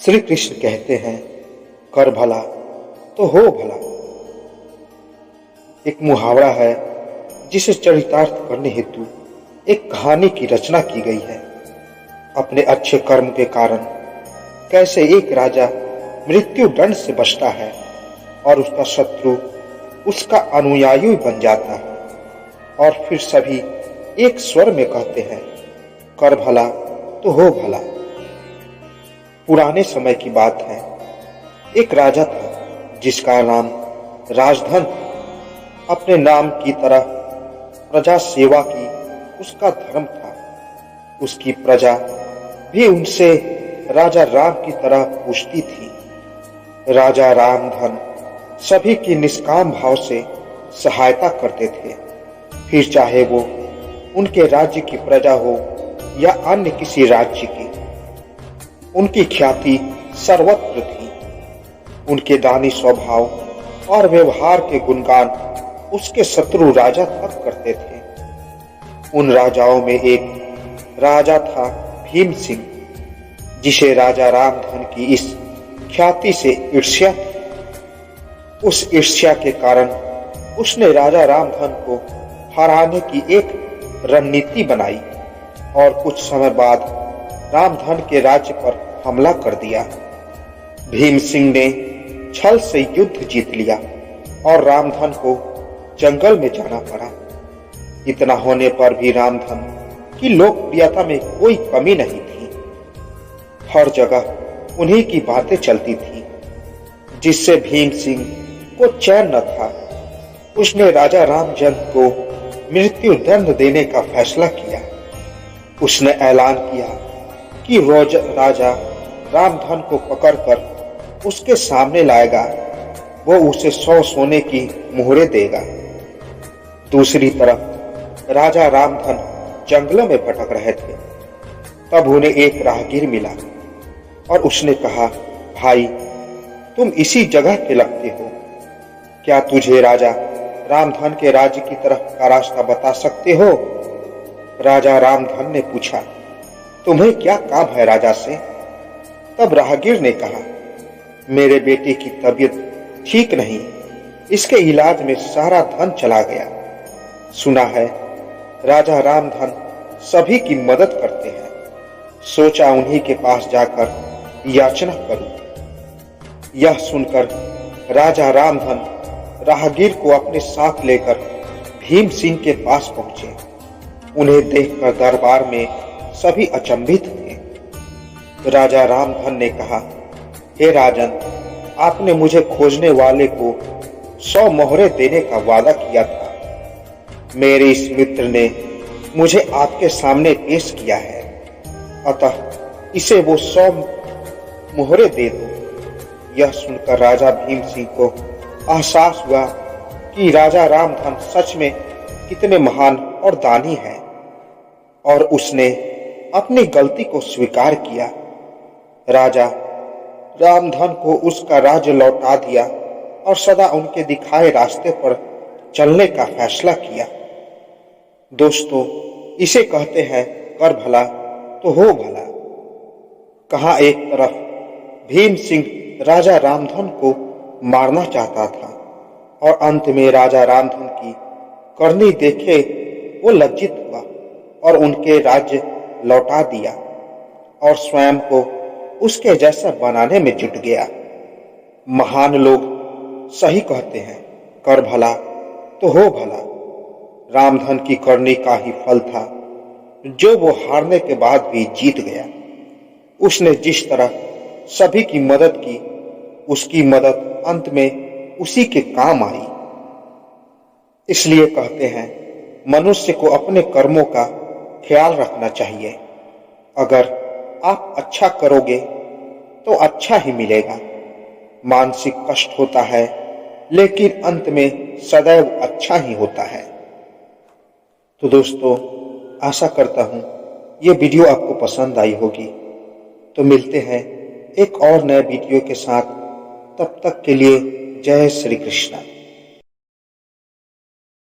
श्री कृष्ण कहते हैं, कर भला तो हो भला। एक मुहावरा है जिसे चरितार्थ करने हेतु एक कहानी की रचना की गई है। अपने अच्छे कर्म के कारण कैसे एक राजा मृत्यु दंड से बचता है और उसका शत्रु उसका अनुयायी बन जाता है, और फिर सभी एक स्वर में कहते हैं, कर भला तो हो भला। पुराने समय की बात है। एक राजा था जिसका नाम राजधन। अपने नाम की तरह प्रजा सेवा की उसका धर्म था। उसकी प्रजा भी उनसे राजा राम की तरह पूछती थी। राजा रामधन सभी की निष्काम भाव से सहायता करते थे, फिर चाहे वो उनके राज्य की प्रजा हो या अन्य किसी राज्य की। उनकी ख्याति सर्वत्र थी। उनके दानी स्वभाव और व्यवहार के गुणगान उसके शत्रु राजा तक करते थे। उन राजाओं में एक राजा था भीम सिंह, जिसे राजा रामधन की इस ख्याति से ईर्ष्या थी। उस ईर्ष्या के कारण उसने राजा रामधन को हराने की एक रणनीति बनाई और कुछ समय बाद रामधन के राज्य पर हमला कर दिया। भीम सिंह ने छल से युद्ध जीत लिया और रामधन को जंगल में जाना पड़ा। इतना होने पर भी रामधन की लोकप्रियता में कोई कमी नहीं थी। हर जगह उन्हीं की बातें चलती थी, जिससे भीम सिंह को चैन न था। उसने राजा रामचंद्र को मृत्यु दंड देने का फैसला किया। उसने ऐलान किया कि रोज राजा रामधन को पकड़कर उसके सामने लाएगा, वो उसे 100 सोने की मुहरें देगा। दूसरी तरफ राजा रामधन जंगलों में भटक रहे थे। तब उन्हें एक राहगीर मिला और उसने कहा, भाई, तुम इसी जगह के लगते हो, क्या तुझे राजा रामधन के राज्य की तरफ का रास्ता बता सकते हो? राजा रामधन ने पूछा, तुम्हें क्या काम है राजा से? तब राहगीर ने कहा, मेरे बेटे की तबीयत ठीक नहीं, इसके इलाज में सारा धन चला गया। सुना है राजा रामधन सभी की मदद करते हैं, सोचा उन्हीं के पास जाकर याचना करूं। यह सुनकर राजा रामधन राहगीर को अपने साथ लेकर भीम सिंह के पास पहुंचे। उन्हें देखकर दरबार में सभी अचंभित थे। राजा रामधन ने कहा, हे राजन, आपने मुझे खोजने वाले को 100 मोहरें देने का वादा किया था। मेरे इस मित्र ने मुझे आपके सामने पेश किया है, अतः इसे वो 100 मोहरें दे दो। यह सुनकर राजा भीम सिंह को एहसास हुआ कि राजा रामधन सच में कितने महान और दानी हैं, और उसने अपनी गलती को स्वीकार किया। राजा रामधन को उसका राज्य लौटा दिया और सदा उनके दिखाए रास्ते पर चलने का फैसला किया। दोस्तों, इसे कहते हैं, कर भला तो हो भला। कहाँ एक तरफ भीम सिंह राजा रामधन को मारना चाहता था और अंत में राजा रामधन की करनी देखे वो लज्जित हुआ और उनके राज्य लौटा दिया और स्वयं को उसके जैसा बनाने में जुट गया। महान लोग सही कहते हैं, कर भला तो हो भला। रामधन की करनी का ही फल था जो वो हारने के बाद भी जीत गया। उसने जिस तरह सभी की मदद की, उसकी मदद अंत में उसी के काम आई। इसलिए कहते हैं, मनुष्य को अपने कर्मों का ख्याल रखना चाहिए। अगर आप अच्छा करोगे तो अच्छा ही मिलेगा। मानसिक कष्ट होता है, लेकिन अंत में सदैव अच्छा ही होता है। तो दोस्तों, आशा करता हूं ये वीडियो आपको पसंद आई होगी। तो मिलते हैं एक और नए वीडियो के साथ। तब तक के लिए जय श्री कृष्ण।